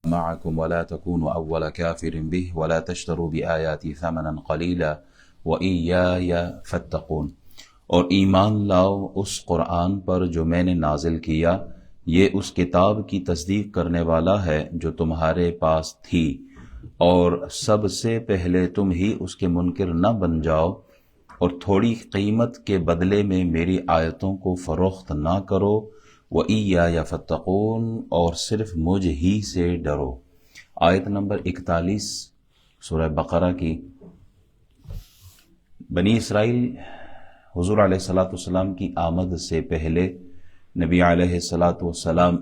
معكم ولا تكونوا أول كافر به ولا تشتروا بآياتي ثمنا قليلا وإياي فاتقون۔ اور ایمان لاؤ اس قرآن پر جو میں نے نازل کیا، یہ اس کتاب کی تصدیق کرنے والا ہے جو تمہارے پاس تھی، اور سب سے پہلے تم ہی اس کے منکر نہ بن جاؤ، اور تھوڑی قیمت کے بدلے میں میری آیتوں کو فروخت نہ کرو، وَإِيَّايَ فَاتَّقُونَ، اور صرف مجھ ہی سے ڈرو۔ آیت نمبر 41 سورہ بقرہ کی۔ بنی اسرائیل حضور علیہ السلام کی آمد سے پہلے نبی علیہ السلام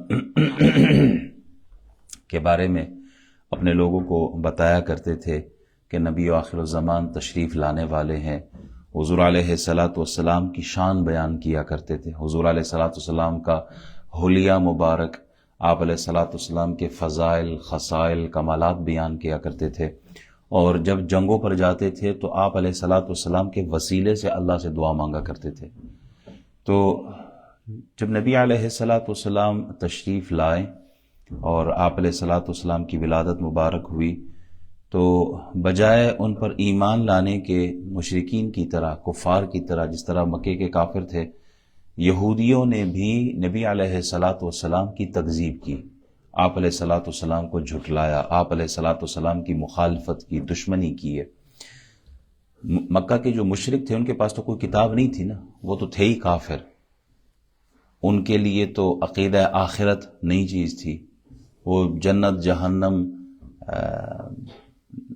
کے بارے میں اپنے لوگوں کو بتایا کرتے تھے کہ نبی آخر الزمان تشریف لانے والے ہیں۔ حضور علیہ السلام کی شان بیان کیا کرتے تھے، حضور علیہ السلام کا حلیہ مبارک، آپ علیہ السلام کے فضائل، خصائل، کمالات بیان کیا کرتے تھے، اور جب جنگوں پر جاتے تھے تو آپ علیہ السلام کے وسیلے سے اللہ سے دعا مانگا کرتے تھے۔ تو جب نبی علیہ السلام تشریف لائے اور آپ علیہ السلام کی ولادت مبارک ہوئی، تو بجائے ان پر ایمان لانے کے مشرکین کی طرح، کفار کی طرح، جس طرح مکے کے کافر تھے، یہودیوں نے بھی نبی علیہ السلام کی تکذیب کی، آپ علیہ السلام کو جھٹلایا، آپ علیہ السلام کی مخالفت کی، دشمنی کی ہے۔ مکہ کے جو مشرک تھے ان کے پاس تو کوئی کتاب نہیں تھی نا، وہ تو تھے ہی کافر، ان کے لیے تو عقیدہ آخرت نئی چیز تھی، وہ جنت جہنم،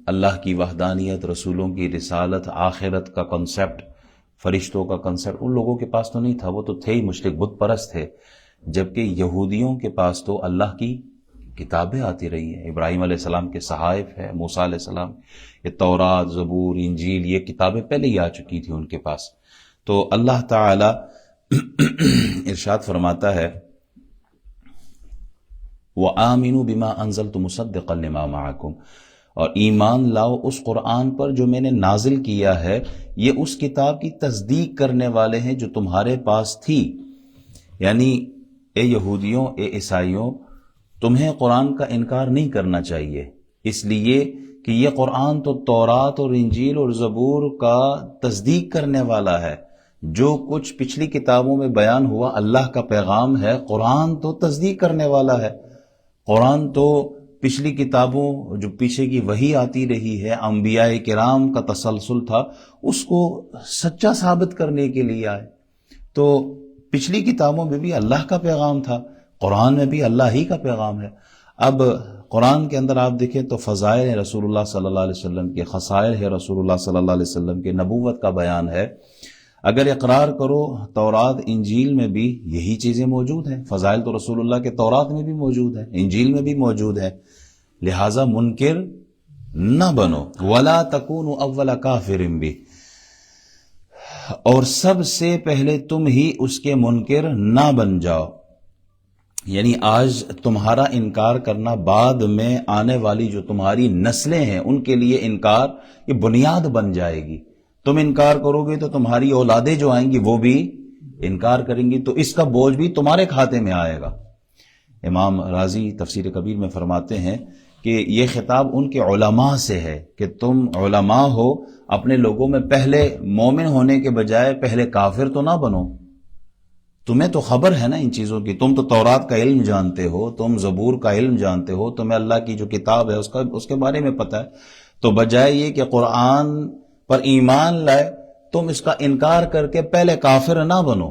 اللہ کی وحدانیت، رسولوں کی رسالت، آخرت کا کنسپٹ، فرشتوں کا کنسپٹ ان لوگوں کے پاس تو نہیں تھا، وہ تو تھے ہی مشرک، بت پرست تھے۔ جبکہ یہودیوں کے پاس تو اللہ کی کتابیں آتی رہی ہیں، ابراہیم علیہ السلام کے صحائف ہے، موسیٰ علیہ السلام، یہ تورات، زبور، انجیل، یہ کتابیں پہلے ہی آ چکی تھی ان کے پاس۔ تو اللہ تعالی ارشاد فرماتا ہے وَآمِنُوا بِمَا أَنزَلْتُ مُصَدِّقًا لِمَا مَعَكُمْ، اور ایمان لاؤ اس قرآن پر جو میں نے نازل کیا ہے، یہ اس کتاب کی تصدیق کرنے والے ہیں جو تمہارے پاس تھی۔ یعنی اے یہودیوں، اے عیسائیوں، تمہیں قرآن کا انکار نہیں کرنا چاہیے، اس لیے کہ یہ قرآن تو تورات اور انجیل اور زبور کا تصدیق کرنے والا ہے۔ جو کچھ پچھلی کتابوں میں بیان ہوا اللہ کا پیغام ہے، قرآن تو تصدیق کرنے والا ہے۔ قرآن تو پچھلی کتابوں جو پیچھے کی وحی آتی رہی ہے، انبیاء کرام کا تسلسل تھا، اس کو سچا ثابت کرنے کے لیے آئے۔ تو پچھلی کتابوں میں بھی اللہ کا پیغام تھا، قرآن میں بھی اللہ ہی کا پیغام ہے۔ اب قرآن کے اندر آپ دیکھیں تو فضائل ہے رسول اللہ صلی اللہ علیہ وسلم کے، خصائل ہے رسول اللہ صلی اللہ علیہ وسلم کے، نبوت کا بیان ہے۔ اگر اقرار کرو تورات انجیل میں بھی یہی چیزیں موجود ہیں، فضائل تو رسول اللہ کے تورات میں بھی موجود ہیں، انجیل میں بھی موجود ہے، لہٰذا منکر نہ بنو، وَلَا تَكُونُوا أَوَّلَ كَافِرٍ بِهِ، اور سب سے پہلے تم ہی اس کے منکر نہ بن جاؤ۔ یعنی آج تمہارا انکار کرنا بعد میں آنے والی جو تمہاری نسلیں ہیں ان کے لیے انکار یہ بنیاد بن جائے گی۔ تم انکار کرو گے تو تمہاری اولادیں جو آئیں گی وہ بھی انکار کریں گی، تو اس کا بوجھ بھی تمہارے کھاتے میں آئے گا۔ امام رازی تفسیر کبیر میں فرماتے ہیں کہ یہ خطاب ان کے علماء سے ہے کہ تم علماء ہو، اپنے لوگوں میں پہلے مومن ہونے کے بجائے پہلے کافر تو نہ بنو۔ تمہیں تو خبر ہے نا ان چیزوں کی، تم تو تورات کا علم جانتے ہو، تم زبور کا علم جانتے ہو، تمہیں اللہ کی جو کتاب ہے اس کے بارے میں پتہ ہے، تو بجائے یہ کہ قرآن پر ایمان لائے تم اس کا انکار کر کے پہلے کافر نہ بنو۔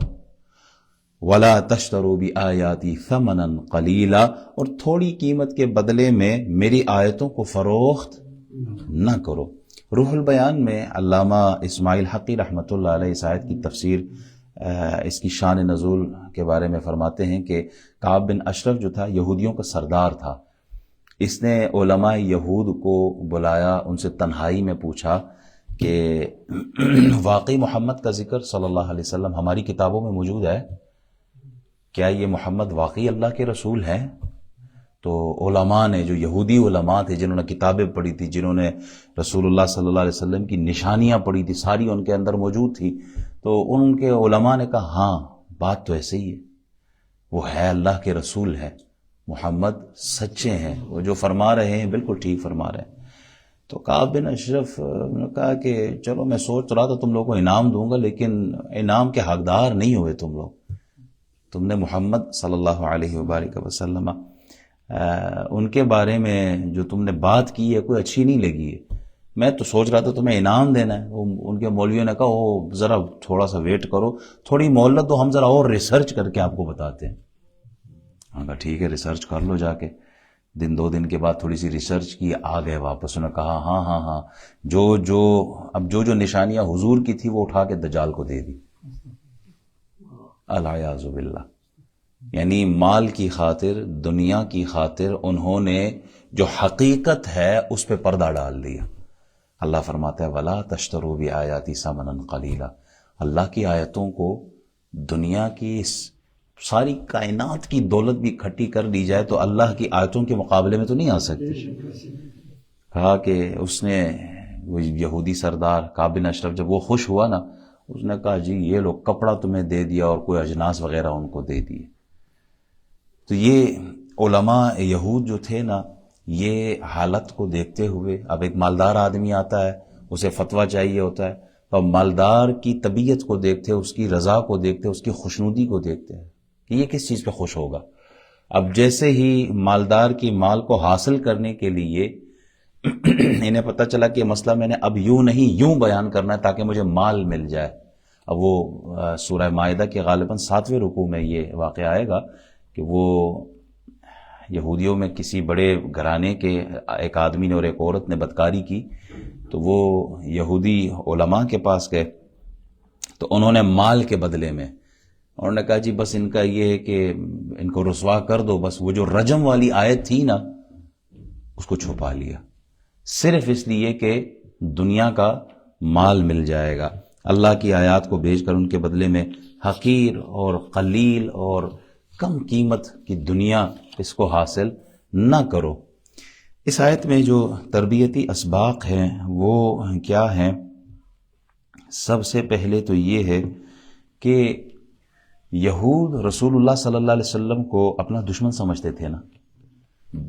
وَلَا تَشْتَرُوا بِآيَاتِي ثَمَنًا قَلِيلًا، اور تھوڑی قیمت کے بدلے میں میری آیتوں کو فروخت نہ کرو۔ روح البیان میں علامہ اسماعیل حقی رحمۃ اللہ علیہ اس آیت کی تفسیر، اس کی شان نزول کے بارے میں فرماتے ہیں کہ کعب بن اشرف جو تھا یہودیوں کا سردار تھا، اس نے علماء یہود کو بلایا، ان سے تنہائی میں پوچھا کہ واقعی محمد کا ذکر صلی اللہ علیہ وسلم ہماری کتابوں میں موجود ہے؟ کیا یہ محمد واقعی اللہ کے رسول ہیں؟ تو علماء نے، جو یہودی علماء تھے جنہوں نے کتابیں پڑھی تھی، جنہوں نے رسول اللہ صلی اللہ علیہ وسلم کی نشانیاں پڑھی تھی، ساری ان کے اندر موجود تھی، تو ان کے علماء نے کہا ہاں بات تو ایسے ہی ہے، وہ ہے اللہ کے رسول ہے۔ محمد سچے ہیں، وہ جو فرما رہے ہیں بالکل ٹھیک فرما رہے ہیں۔ تو کعب بن اشرف نے کہا کہ چلو میں سوچ رہا تھا تم لوگوں کو انعام دوں گا، لیکن انعام کے حقدار نہیں ہوئے تم لوگ، تم نے محمد صلی اللہ علیہ وبارک وسلم ان کے بارے میں جو تم نے بات کی ہے کوئی اچھی نہیں لگی ہے، میں تو سوچ رہا تھا تمہیں انعام دینا ہے۔ ان کے مولویوں نے کہا وہ ذرا تھوڑا سا ویٹ کرو، تھوڑی مہلت دو، ہم ذرا اور ریسرچ کر کے آپ کو بتاتے ہیں۔ ہاں کہا ٹھیک ہے ریسرچ کر لو جا کے۔ دن دو دن کے بعد تھوڑی سی ریسرچ کی، آ گئے واپس، انہوں نے کہا ہاں جو نشانیاں حضور کی تھی وہ اٹھا کے دجال کو دے دی، الیاذ باللہ۔ یعنی مال کی خاطر، دنیا کی خاطر انہوں نے جو حقیقت ہے اس پہ پردہ ڈال دیا۔ اللہ فرماتا ہے وَلَا تَشْتَرُوا بِآيَاتِي ثَمَنًا قَلِيلًا، اللہ کی آیتوں کو، دنیا کی ساری کائنات کی دولت بھی کھٹی کر لی جائے تو اللہ کی آیتوں کے مقابلے میں تو نہیں آ سکتی۔ کہا کہ اس نے وہ یہودی سردار کعب بن اشرف جب وہ خوش ہوا نا، اس نے کہا جی یہ لوگ کپڑا تمہیں دے دیا اور کوئی اجناس وغیرہ ان کو دے دیے۔ تو یہ علماء یہود جو تھے نا، یہ حالت کو دیکھتے ہوئے، اب ایک مالدار آدمی آتا ہے، اسے فتویٰ چاہیے ہوتا ہے، تو مالدار کی طبیعت کو دیکھتے، اس کی رضا کو دیکھتے، اس کی خوشنودی کو دیکھتے ہیں کہ یہ کس چیز پہ خوش ہوگا۔ اب جیسے ہی مالدار کی مال کو حاصل کرنے کے لیے انہیں پتہ چلا کہ یہ مسئلہ میں نے اب یوں نہیں یوں بیان کرنا ہے تاکہ مجھے مال مل جائے۔ اب وہ سورہ مائدہ کے غالباً 7ویں رکوع میں یہ واقعہ آئے گا کہ وہ یہودیوں میں کسی بڑے گھرانے کے ایک آدمی نے اور ایک عورت نے بدکاری کی، تو وہ یہودی علماء کے پاس گئے، تو انہوں نے مال کے بدلے میں انہوں نے کہا جی بس ان کا یہ ہے کہ ان کو رسوا کر دو، بس وہ جو رجم والی آیت تھی نا اس کو چھپا لیا، صرف اس لیے کہ دنیا کا مال مل جائے گا۔ اللہ کی آیات کو بھیج کر ان کے بدلے میں حقیر اور قلیل اور کم قیمت کی دنیا اس کو حاصل نہ کرو۔ اس آیت میں جو تربیتی اسباق ہیں وہ کیا ہیں؟ سب سے پہلے تو یہ ہے کہ یہود رسول اللہ صلی اللہ علیہ وسلم کو اپنا دشمن سمجھتے تھے نا،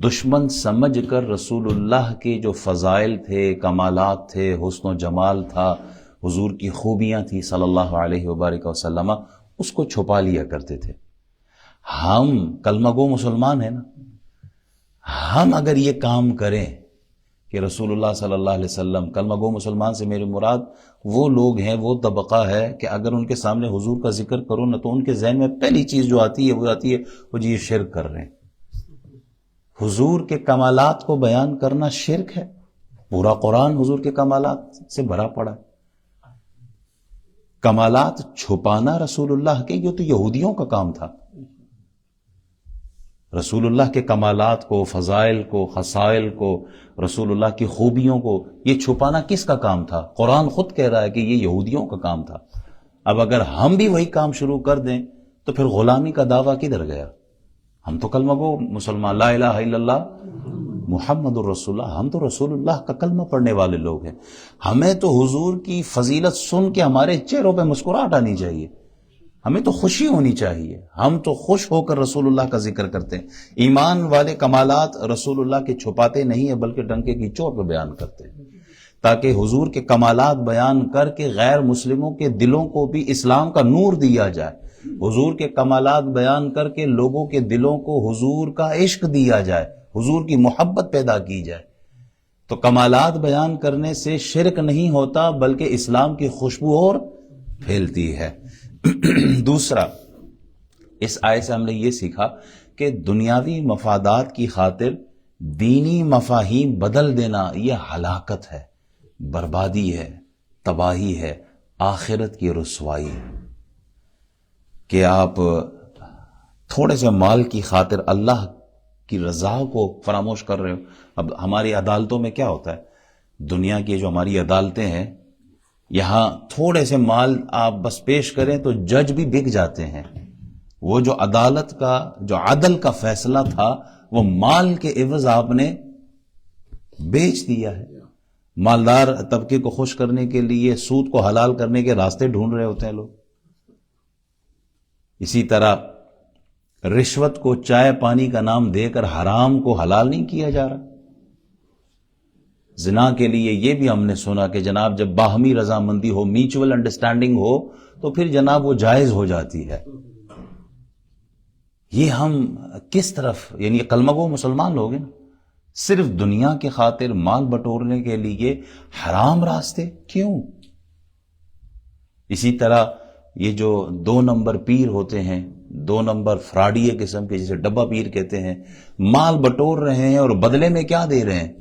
دشمن سمجھ کر رسول اللہ کے جو فضائل تھے، کمالات تھے، حسن و جمال تھا، حضور کی خوبیاں تھی صلی اللہ علیہ وبارک وسلم، اس کو چھپا لیا کرتے تھے۔ ہم کلمہ گو مسلمان ہیں نا، ہم اگر یہ کام کریں کہ رسول اللہ صلی اللہ علیہ وسلم، کلمہ گو مسلمان سے میری مراد وہ لوگ ہیں، وہ طبقہ ہے کہ اگر ان کے سامنے حضور کا ذکر کرو نا تو ان کے ذہن میں پہلی چیز جو آتی ہے وہ جی یہ شرک کر رہے ہیں۔ حضور کے کمالات کو بیان کرنا شرک ہے، پورا قرآن حضور کے کمالات سے بھرا پڑا ہے۔ کمالات چھپانا رسول اللہ کے، یہ تو یہودیوں کا کام تھا۔ رسول اللہ کے کمالات کو، فضائل کو، خصائل کو، رسول اللہ کی خوبیوں کو یہ چھپانا کس کا کام تھا؟ قرآن خود کہہ رہا ہے کہ یہ یہودیوں کا کام تھا۔ اب اگر ہم بھی وہی کام شروع کر دیں تو پھر غلامی کا دعویٰ کدھر گیا؟ ہم تو کلمہ گو مسلمان، لا الہ الا اللہ محمد الرسول اللہ، ہم تو رسول اللہ کا کلمہ پڑھنے والے لوگ ہیں۔ ہمیں تو حضور کی فضیلت سن کے ہمارے چہروں پہ مسکراہٹ آنی چاہیے، ہمیں تو خوشی ہونی چاہیے، ہم تو خوش ہو کر رسول اللہ کا ذکر کرتے ہیں۔ ایمان والے کمالات رسول اللہ کے چھپاتے نہیں ہیں بلکہ ڈنکے کی چوٹ پہ بیان کرتے ہیں، تاکہ حضور کے کمالات بیان کر کے غیر مسلموں کے دلوں کو بھی اسلام کا نور دیا جائے، حضور کے کمالات بیان کر کے لوگوں کے دلوں کو حضور کا عشق دیا جائے، حضور کی محبت پیدا کی جائے۔ تو کمالات بیان کرنے سے شرک نہیں ہوتا بلکہ اسلام کی خوشبو اور پھیلتی ہے۔ دوسرا، اس آیت سے ہم نے یہ سیکھا کہ دنیاوی مفادات کی خاطر دینی مفاہیم بدل دینا یہ ہلاکت ہے، بربادی ہے، تباہی ہے، آخرت کی رسوائی ہے۔ کہ آپ تھوڑے سے مال کی خاطر اللہ کی رضا کو فراموش کر رہے ہو۔ اب ہماری عدالتوں میں کیا ہوتا ہے؟ دنیا کی جو ہماری عدالتیں ہیں، یہاں تھوڑے سے مال آپ بس پیش کریں تو جج بھی بک جاتے ہیں۔ وہ جو عدالت کا، جو عدل کا فیصلہ تھا، وہ مال کے عوض آپ نے بیچ دیا ہے۔ مالدار طبقے کو خوش کرنے کے لیے سود کو حلال کرنے کے راستے ڈھونڈ رہے ہوتے ہیں لوگ۔ اسی طرح رشوت کو چائے پانی کا نام دے کر حرام کو حلال نہیں کیا جا رہا. زنا کے لیے یہ بھی ہم نے سنا کہ جناب جب باہمی رضامندی ہو، میوچول انڈرسٹینڈنگ ہو، تو پھر جناب وہ جائز ہو جاتی ہے. یہ ہم کس طرف، یعنی کلمہ گو مسلمان لوگ ہیں، صرف دنیا کے خاطر مال بٹورنے کے لیے حرام راستے کیوں؟ اسی طرح یہ جو 2 نمبر پیر ہوتے ہیں، 2 نمبر فراڈیے قسم کے، جسے ڈبہ پیر کہتے ہیں، مال بٹور رہے ہیں اور بدلے میں کیا دے رہے ہیں؟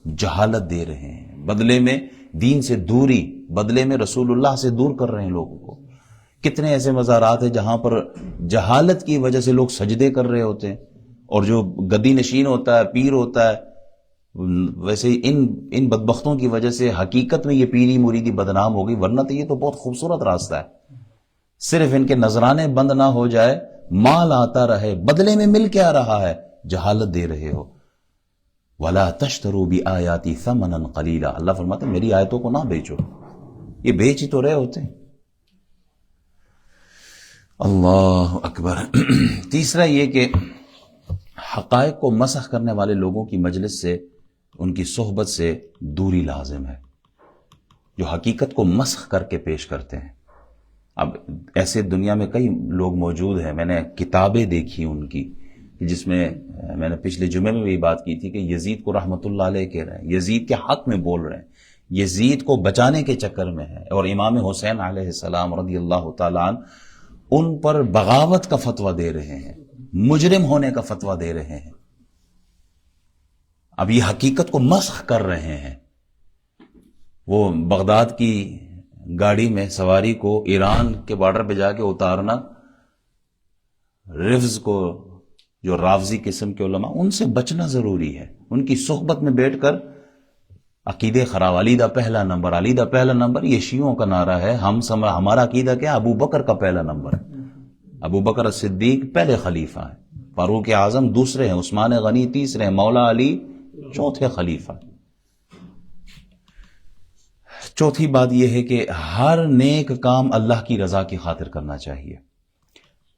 جہالت دے رہے ہیں، بدلے میں دین سے دوری، بدلے میں رسول اللہ سے دور کر رہے ہیں لوگوں کو. کتنے ایسے مزارات ہیں جہاں پر جہالت کی وجہ سے لوگ سجدے کر رہے ہوتے ہیں، اور جو گدی نشین ہوتا ہے، پیر ہوتا ہے، ویسے ہی ان بدبختوں کی وجہ سے حقیقت میں یہ پیری مریدی بدنام ہو گئی. ورنہ تو یہ تو بہت خوبصورت راستہ ہے، صرف ان کے نذرانے بند نہ ہو جائے، مال آتا رہے، بدلے میں مل کیا رہا ہے؟ جہالت دے رہے ہو. وَلَا تَشْتَرُوا بِآيَاتِي ثَمَنًا قَلِيلًا، اللہ فرماتے ہیں میری آیتوں کو نہ بیچو. یہ بیچ ہی تو رہے ہوتے ہیں. اللہ اکبر. تیسرا یہ کہ حقائق کو مسخ کرنے والے لوگوں کی مجلس سے، ان کی صحبت سے دوری لازم ہے، جو حقیقت کو مسخ کر کے پیش کرتے ہیں. اب ایسے دنیا میں کئی لوگ موجود ہیں، میں نے کتابیں دیکھی ان کی، جس میں میں نے پچھلے جمعے میں بھی بات کی تھی کہ یزید کو رحمت اللہ علیہ کہہ رہے ہیں، یزید کے حق میں بول رہے ہیں، یزید کو بچانے کے چکر میں ہے، اور امام حسین علیہ السلام رضی اللہ تعالیٰ عنہ ان پر بغاوت کا فتویٰ دے رہے ہیں، مجرم ہونے کا فتویٰ دے رہے ہیں. اب یہ حقیقت کو مسخ کر رہے ہیں. وہ بغداد کی گاڑی میں سواری کو ایران کے بارڈر پہ جا کے اتارنا، رفض کو، جو رافضی قسم کے علماء، ان سے بچنا ضروری ہے. ان کی صحبت میں بیٹھ کر عقیدے خراب، علی دا پہلا نمبر، علی دا پہلا نمبر، یہ شیعوں کا نعرہ ہے. ہمارا عقیدہ کیا؟ ابو بکر کا پہلا نمبر ہے. ابو بکر الصدیق پہلے خلیفہ ہیں، فاروق اعظم دوسرے ہیں، عثمان غنی تیسرے ہیں، مولا علی چوتھے خلیفہ. چوتھی بات یہ ہے کہ ہر نیک کام اللہ کی رضا کی خاطر کرنا چاہیے.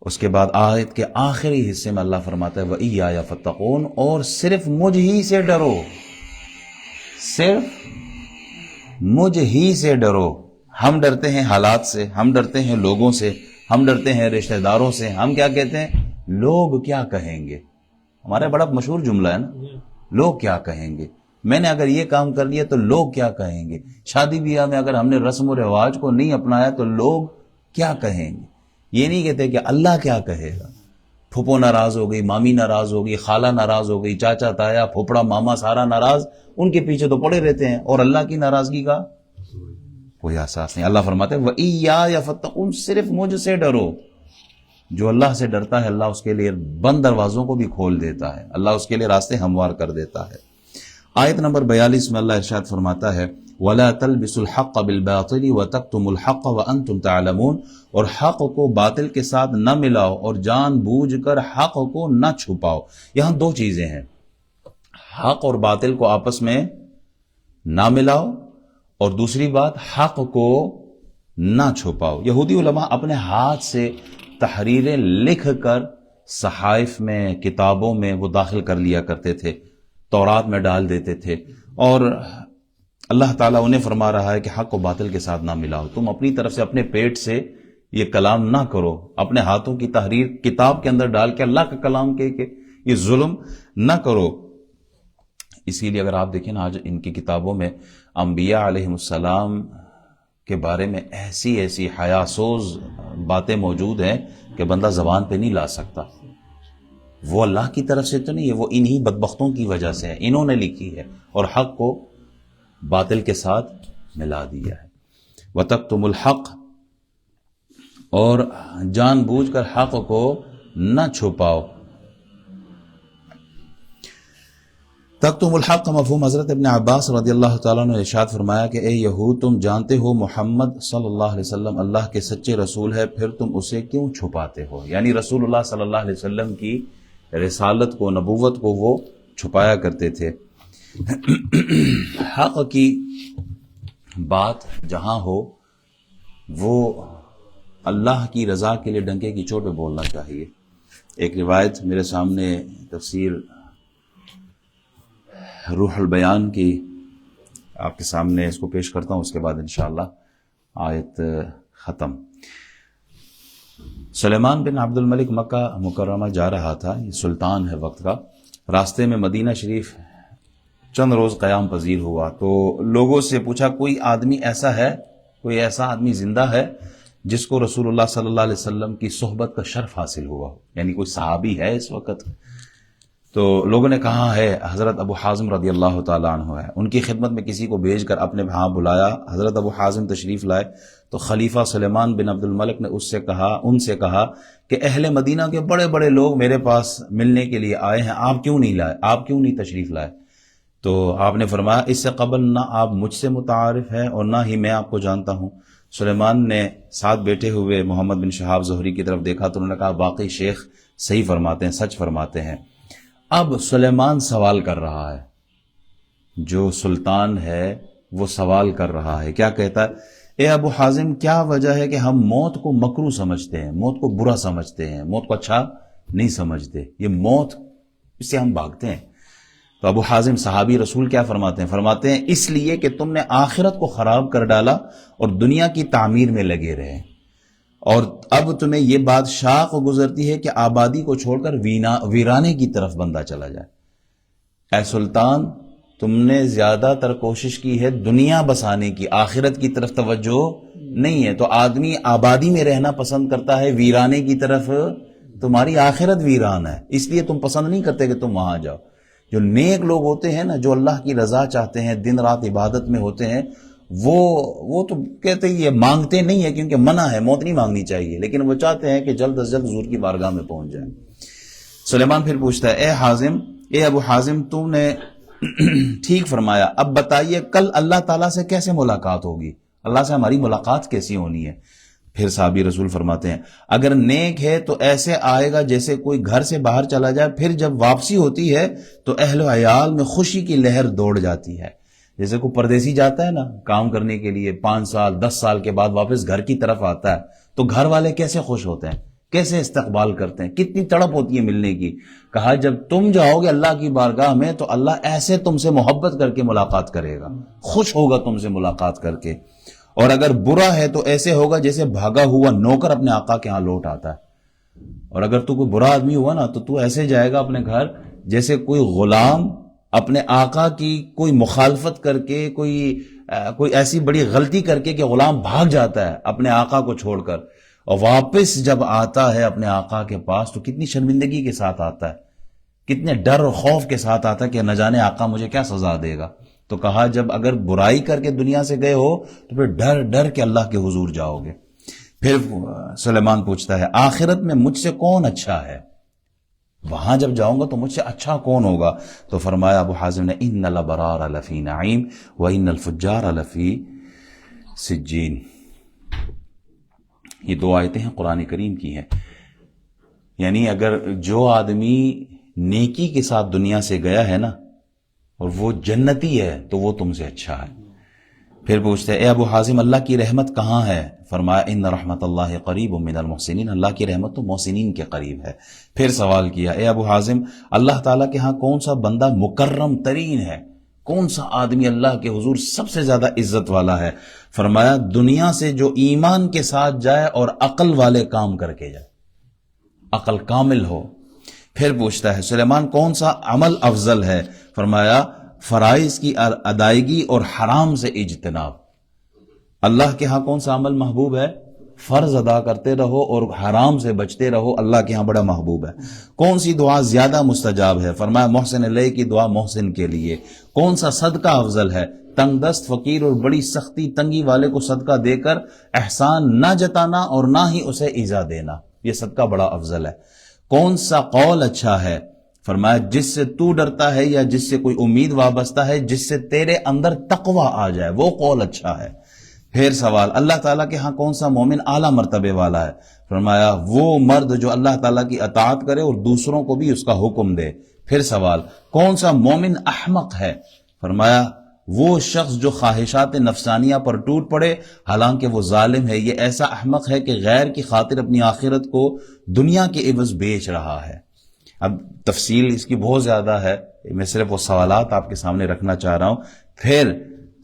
اس کے بعد آیت کے آخری حصے میں اللہ فرماتا ہے وَإِيَّايَ فَاتَّقُونَ، اور صرف مجھ ہی سے ڈرو، صرف مجھ ہی سے ڈرو. ہم ڈرتے ہیں حالات سے، ہم ڈرتے ہیں لوگوں سے، ہم ڈرتے ہیں رشتہ داروں سے. ہم کیا کہتے ہیں؟ لوگ کیا کہیں گے. ہمارا بڑا مشہور جملہ ہے نا، لوگ کیا کہیں گے. میں نے اگر یہ کام کر لیا تو لوگ کیا کہیں گے. شادی بیاہ میں اگر ہم نے رسم و رواج کو نہیں اپنایا تو لوگ کیا کہیں گے. یہ نہیں کہتے کہ اللہ کیا کہے گا. پھپھو ناراض ہو گئی، مامی ناراض ہو گئی، خالہ ناراض ہو گئی، چاچا تایا پھوپڑا ماما سارا ناراض، ان کے پیچھے تو پڑے رہتے ہیں، اور اللہ کی ناراضگی کا کوئی احساس نہیں. اللہ فرماتے ہیں وَإِيَّايَ فَاتَّقُونَ، صرف مجھ سے ڈرو. جو اللہ سے ڈرتا ہے اللہ اس کے لیے بند دروازوں کو بھی کھول دیتا ہے، اللہ اس کے لیے راستے ہموار کر دیتا ہے. آیت نمبر 42 میں اللہ ارشاد فرماتا ہے وَلَا تَلْبِسُوا الْحَقَّ بِالْبَاطِلِ وَتَكْتُمُوا الْحَقَّ وَأَنْتُمْ تَعْلَمُونَ، اور حق کو باطل کے ساتھ نہ ملاؤ اور جان بوجھ کر حق کو نہ چھپاؤ. یہاں 2 چیزیں ہیں، حق اور باطل کو آپس میں نہ ملاؤ، اور دوسری بات حق کو نہ چھپاؤ. یہودی علماء اپنے ہاتھ سے تحریریں لکھ کر صحائف میں، کتابوں میں وہ داخل کر لیا کرتے تھے، تورات میں ڈال دیتے تھے، اور اللہ تعالیٰ انہیں فرما رہا ہے کہ حق و باطل کے ساتھ نہ ملاؤ. تم اپنی طرف سے اپنے پیٹ سے یہ کلام نہ کرو، اپنے ہاتھوں کی تحریر کتاب کے اندر ڈال کے اللہ کا کلام کے یہ ظلم نہ کرو. اسی لیے اگر آپ دیکھیں نا آج ان کی کتابوں میں انبیاء علیہ السلام کے بارے میں ایسی ایسی حیاسوز باتیں موجود ہیں کہ بندہ زبان پہ نہیں لا سکتا. وہ اللہ کی طرف سے تو نہیں ہے، وہ انہی بدبختوں کی وجہ سے ہے، انہوں نے لکھی ہے اور حق کو باطل کے ساتھ ملا دیا ہے. وَتَكْتُمُ الْحَقَّ، اور جان بوجھ کر حق کو نہ چھپاؤ. تکتم الحق کا مفہوم حضرت ابن عباس رضی اللہ تعالیٰ نے ارشاد فرمایا کہ اے یہود، تم جانتے ہو محمد صلی اللہ علیہ وسلم اللہ کے سچے رسول ہے، پھر تم اسے کیوں چھپاتے ہو. یعنی رسول اللہ صلی اللہ علیہ وسلم کی رسالت کو، نبوت کو وہ چھپایا کرتے تھے. حق کی بات جہاں ہو وہ اللہ کی رضا کے لیے ڈنکے کی چوٹ پہ بولنا چاہیے. ایک روایت میرے سامنے تفسیر روح البیان کی آپ کے سامنے اس کو پیش کرتا ہوں، اس کے بعد انشاءاللہ آیت ختم۔ سلیمان بن عبد الملک مکہ مکرمہ جا رہا تھا، یہ سلطان ہے وقت کا۔ راستے میں مدینہ شریف چند روز قیام پذیر ہوا تو لوگوں سے پوچھا کوئی آدمی ایسا ہے، کوئی ایسا آدمی زندہ ہے جس کو رسول اللہ صلی اللہ علیہ وسلم کی صحبت کا شرف حاصل ہوا ہو، یعنی کوئی صحابی ہے اس وقت؟ تو لوگوں نے کہا ہے حضرت ابو حازم رضی اللہ تعالیٰ عنہ ہے۔ ان کی خدمت میں کسی کو بھیج کر اپنے ہاں بلایا، حضرت ابو حازم تشریف لائے تو خلیفہ سلیمان بن عبد الملک نے ان سے کہا کہ اہل مدینہ کے بڑے بڑے لوگ میرے پاس ملنے کے لیے آئے ہیں، آپ کیوں نہیں تشریف لائے؟ تو آپ نے فرمایا اس سے قبل نہ آپ مجھ سے متعارف ہیں اور نہ ہی میں آپ کو جانتا ہوں۔ سلیمان نے ساتھ بیٹھے ہوئے محمد بن شہاب زہری کی طرف دیکھا تو انہوں نے کہا واقعی شیخ صحیح فرماتے ہیں، سچ فرماتے ہیں۔ اب سلیمان سوال کر رہا ہے، جو سلطان ہے وہ سوال کر رہا ہے، کیا کہتا ہے؟ اے ابو حازم، کیا وجہ ہے کہ ہم موت کو مکروہ سمجھتے ہیں، موت کو برا سمجھتے ہیں، موت کو اچھا نہیں سمجھتے؟ یہ موت، اس سے ہم بھاگتے ہیں۔ تو ابو حازم صحابی رسول کیا فرماتے ہیں اس لیے کہ تم نے آخرت کو خراب کر ڈالا اور دنیا کی تعمیر میں لگے رہے، اور اب تمہیں یہ بات شاق گزرتی ہے کہ آبادی کو چھوڑ کر ویرانے کی طرف بندہ چلا جائے۔ اے سلطان، تم نے زیادہ تر کوشش کی ہے دنیا بسانے کی، آخرت کی طرف توجہ نہیں ہے۔ تو آدمی آبادی میں رہنا پسند کرتا ہے، ویرانے کی طرف تمہاری آخرت ویران ہے، اس لیے تم پسند نہیں کرتے کہ تم وہاں جاؤ۔ جو نیک لوگ ہوتے ہیں نا، جو اللہ کی رضا چاہتے ہیں، دن رات عبادت میں ہوتے ہیں، وہ تو کہتے ہیں یہ مانگتے نہیں ہے کیونکہ منع ہے، موت نہیں مانگنی چاہیے، لیکن وہ چاہتے ہیں کہ جلد از جلد حضور کی بارگاہ میں پہنچ جائیں۔ سلیمان پھر پوچھتا ہے اے ابو حازم، تم نے ٹھیک فرمایا، اب بتائیے کل اللہ تعالیٰ سے کیسے ملاقات ہوگی؟ اللہ سے ہماری ملاقات کیسی ہونی ہے؟ پھر صحابی رسول فرماتے ہیں اگر نیک ہے تو ایسے آئے گا جیسے کوئی گھر سے باہر چلا جائے، پھر جب واپسی ہوتی ہے تو اہل و عیال میں خوشی کی لہر دوڑ جاتی ہے۔ جیسے کوئی پردیسی جاتا ہے نا کام کرنے کے لیے، 5 سال 10 سال کے بعد واپس گھر کی طرف آتا ہے تو گھر والے کیسے خوش ہوتے ہیں، کیسے استقبال کرتے ہیں، کتنی تڑپ ہوتی ہے ملنے کی۔ کہا جب تم جاؤ گے اللہ کی بارگاہ میں تو اللہ ایسے تم سے محبت کر کے ملاقات کرے گا، خوش ہوگا تم سے ملاقات کر کے۔ اور اگر برا ہے تو ایسے ہوگا جیسے بھاگا ہوا نوکر اپنے آقا کے ہاں لوٹ آتا ہے۔ اور اگر تو کوئی برا آدمی ہوا نا تو ایسے جائے گا اپنے گھر جیسے کوئی غلام اپنے آقا کی کوئی مخالفت کر کے، کوئی ایسی بڑی غلطی کر کے کہ غلام بھاگ جاتا ہے اپنے آقا کو چھوڑ کر، اور واپس جب آتا ہے اپنے آقا کے پاس تو کتنی شرمندگی کے ساتھ آتا ہے، کتنے ڈر اور خوف کے ساتھ آتا ہے کہ نہ جانے آقا مجھے کیا سزا دے گا۔ تو کہا جب اگر برائی کر کے دنیا سے گئے ہو تو پھر ڈر کے اللہ کے حضور جاؤ گے۔ پھر سلیمان پوچھتا ہے آخرت میں مجھ سے کون اچھا ہے؟ وہاں جب جاؤں گا تو مجھ سے اچھا کون ہوگا؟ تو فرمایا ابو حازم نے ان الابرار لفی نعیم وان الفجار لفی سجین۔ یہ 2 آیتیں ہیں قرآن کریم کی ہیں، یعنی اگر جو آدمی نیکی کے ساتھ دنیا سے گیا ہے نا اور وہ جنتی ہے تو وہ تم سے اچھا ہے۔ پھر پوچھتے اے ابو حازم اللہ کی رحمت کہاں ہے؟ فرمایا ان رحمت اللہ قریب من المحسنین، اللہ کی رحمت تو محسنین کے قریب ہے۔ پھر سوال کیا اے ابو حازم اللہ تعالیٰ کے ہاں کون سا بندہ مکرم ترین ہے، کون سا آدمی اللہ کے حضور سب سے زیادہ عزت والا ہے؟ فرمایا دنیا سے جو ایمان کے ساتھ جائے اور عقل والے کام کر کے جائے، عقل کامل ہو۔ پھر پوچھتا ہے سلیمان کون سا عمل افضل ہے؟ فرمایا فرائض کی ادائیگی اور حرام سے اجتناب۔ اللہ کے ہاں کون سا عمل محبوب ہے؟ فرض ادا کرتے رہو اور حرام سے بچتے رہو، اللہ کے ہاں بڑا محبوب ہے۔ کون سی دعا زیادہ مستجاب ہے؟ فرمایا محسن علیہ کی دعا محسن کے لیے۔ کون سا صدقہ افضل ہے؟ تنگ دست فقیر اور بڑی سختی تنگی والے کو صدقہ دے کر احسان نہ جتانا اور نہ ہی اسے ایذا دینا، یہ صدقہ بڑا افضل ہے۔ کون سا قول اچھا ہے؟ فرمایا جس سے تو ڈرتا ہے یا جس سے کوئی امید وابستہ ہے، جس سے تیرے اندر تقوی آ جائے، وہ قول اچھا ہے۔ پھر سوال اللہ تعالیٰ کے ہاں کون سا مومن اعلیٰ مرتبے والا ہے؟ فرمایا وہ مرد جو اللہ تعالیٰ کی اطاعت کرے اور دوسروں کو بھی اس کا حکم دے۔ پھر سوال کون سا مومن احمق ہے؟ فرمایا وہ شخص جو خواہشات نفسانیہ پر ٹوٹ پڑے حالانکہ وہ ظالم ہے، یہ ایسا احمق ہے کہ غیر کی خاطر اپنی آخرت کو دنیا کے عوض بیچ رہا ہے۔ اب تفصیل اس کی بہت زیادہ ہے، میں صرف وہ سوالات آپ کے سامنے رکھنا چاہ رہا ہوں۔ پھر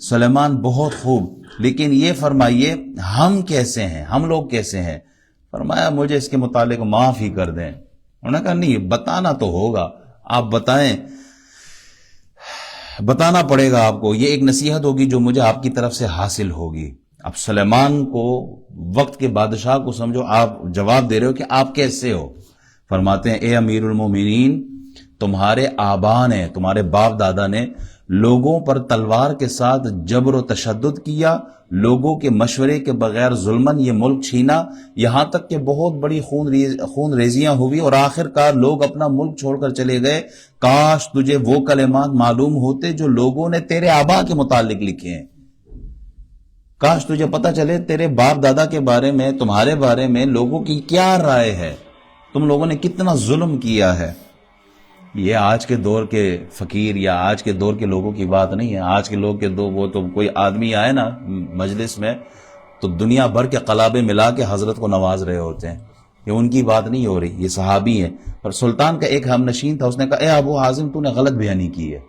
سلیمان بہت خوب، لیکن یہ فرمائیے ہم کیسے ہیں، ہم لوگ کیسے ہیں؟ فرمایا مجھے اس کے متعلق معاف ہی کر دیں۔ انہوں نے کہا نہیں، بتانا تو ہوگا، آپ بتائیں، بتانا پڑے گا آپ کو، یہ ایک نصیحت ہوگی جو مجھے آپ کی طرف سے حاصل ہوگی۔ اب سلیمان کو، وقت کے بادشاہ کو سمجھو، آپ جواب دے رہے ہو کہ آپ کیسے ہو؟ فرماتے ہیں اے امیر المومنین، تمہارے آبا نے، تمہارے باپ دادا نے لوگوں پر تلوار کے ساتھ جبر و تشدد کیا، لوگوں کے مشورے کے بغیر ظلمن یہ ملک چھینا، یہاں تک کہ بہت بڑی خون ریزیاں ہوئی اور آخر کار لوگ اپنا ملک چھوڑ کر چلے گئے۔ کاش تجھے وہ کلمات معلوم ہوتے جو لوگوں نے تیرے آبا کے متعلق لکھے ہیں، کاش تجھے پتہ چلے تیرے باپ دادا کے بارے میں، تمہارے بارے میں لوگوں کی کیا رائے ہے، تم لوگوں نے کتنا ظلم کیا ہے۔ یہ آج کے دور کے فقیر یا آج کے دور کے لوگوں کی بات نہیں ہے۔ آج کے لوگ کے وہ تو کوئی آدمی آئے نا مجلس میں تو دنیا بھر کے قلابے ملا کے حضرت کو نواز رہے ہوتے ہیں، یہ ان کی بات نہیں ہو رہی، یہ صحابی ہیں۔ اور سلطان کا ایک ہم نشین تھا، اس نے کہا اے ابو حازم تو نے غلط بیانی کی ہے۔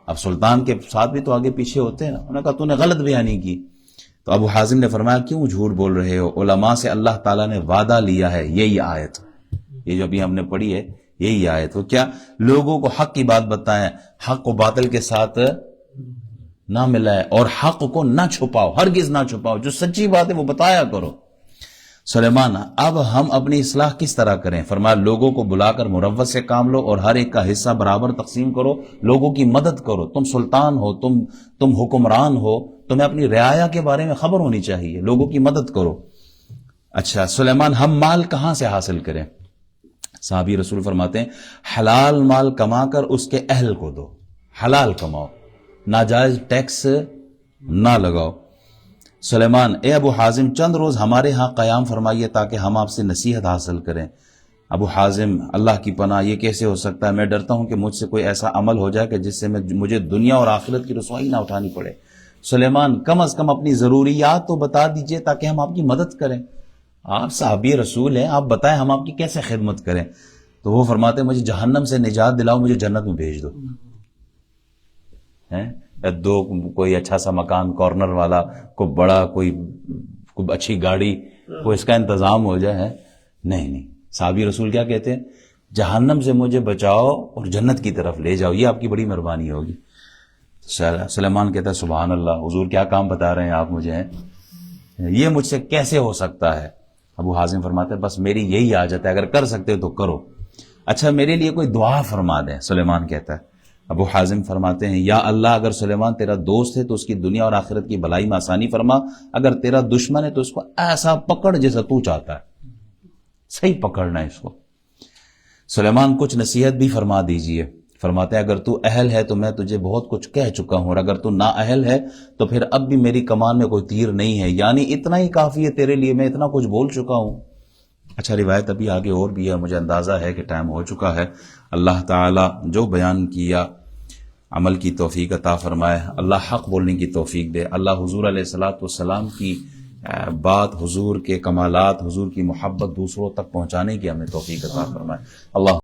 اب سلطان کے ساتھ بھی تو آگے پیچھے ہوتے ہیں نا، انہوں نے کہا تو نے غلط بیانی کی۔ تو ابو حازم نے فرمایا کیوں جھوٹ بول رہے ہو؟ علماء سے اللہ تعالیٰ نے وعدہ لیا ہے، یہی آیت، یہ جو ابھی ہم نے پڑھی ہے یہی آیت، تو کیا لوگوں کو حق کی بات بتائیں، حق کو باطل کے ساتھ نہ ملائے اور حق کو نہ چھپاؤ، ہرگز نہ چھپاؤ، جو سچی بات ہے وہ بتایا کرو۔ سلیمان اب ہم اپنی اصلاح کس طرح کریں؟ فرمایا لوگوں کو بلا کر مروت سے کام لو اور ہر ایک کا حصہ برابر تقسیم کرو، لوگوں کی مدد کرو، تم سلطان ہو، تم حکمران ہو، تمہیں اپنی رعایا کے بارے میں خبر ہونی چاہیے، لوگوں کی مدد کرو۔ اچھا سلیمان ہم مال کہاں سے حاصل کریں؟ صحابی رسول فرماتے ہیں حلال مال کما کر اس کے اہل کو دو، حلال کماؤ، ناجائز ٹیکس نہ لگاؤ۔ سلیمان اے ابو حازم چند روز ہمارے ہاں قیام فرمائیے تاکہ ہم آپ سے نصیحت حاصل کریں۔ ابو حازم اللہ کی پناہ، یہ کیسے ہو سکتا ہے؟ میں ڈرتا ہوں کہ مجھ سے کوئی ایسا عمل ہو جائے کہ جس سے مجھے دنیا اور آخرت کی رسوائی نہ اٹھانی پڑے۔ سلیمان کم از کم اپنی ضروریات تو بتا دیجئے تاکہ ہم آپ کی مدد کریں، آپ صحابی رسول ہیں، آپ بتائیں ہم آپ کی کیسے خدمت کریں؟ تو وہ فرماتے ہیں مجھے جہنم سے نجات دلاؤ، مجھے جنت میں بھیج دو، کوئی اچھا سا مکان کارنر والا، کوئی بڑا کوئی اچھی گاڑی، کوئی اس کا انتظام ہو جائے۔ نہیں، صحابی رسول کیا کہتے ہیں؟ جہنم سے مجھے بچاؤ اور جنت کی طرف لے جاؤ، یہ آپ کی بڑی مہربانی ہوگی۔ سلیمان کہتا ہے سبحان اللہ، حضور کیا کام بتا رہے ہیں آپ مجھے، یہ مجھ سے کیسے ہو سکتا ہے؟ ابو حازم فرماتے ہیں بس میری یہی حاجت ہے، اگر کر سکتے ہو تو کرو۔ اچھا میرے لیے کوئی دعا فرما دیں، سلیمان کہتا ہے۔ ابو حازم فرماتے ہیں یا اللہ اگر سلیمان تیرا دوست ہے تو اس کی دنیا اور آخرت کی بھلائی میں آسانی فرما، اگر تیرا دشمن ہے تو اس کو ایسا پکڑ جیسا تو چاہتا ہے، صحیح پکڑنا ہے اس کو۔ سلیمان کچھ نصیحت بھی فرما دیجئے۔ فرماتے ہیں اگر تو اہل ہے تو میں تجھے بہت کچھ کہہ چکا ہوں، اور اگر تو نا اہل ہے تو پھر اب بھی میری کمان میں کوئی تیر نہیں ہے، یعنی اتنا ہی کافی ہے تیرے لیے، میں اتنا کچھ بول چکا ہوں۔ اچھا روایت ابھی آگے اور بھی ہے، مجھے اندازہ ہے کہ ٹائم ہو چکا ہے۔ اللہ تعالی جو بیان کیا عمل کی توفیق عطا فرمائے، اللہ حق بولنے کی توفیق دے، اللہ حضور علیہ الصلوۃ والسلام کی بات، حضور کے کمالات، حضور کی محبت دوسروں تک پہنچانے کی ہمیں توفیق عطا فرمائے۔ اللہ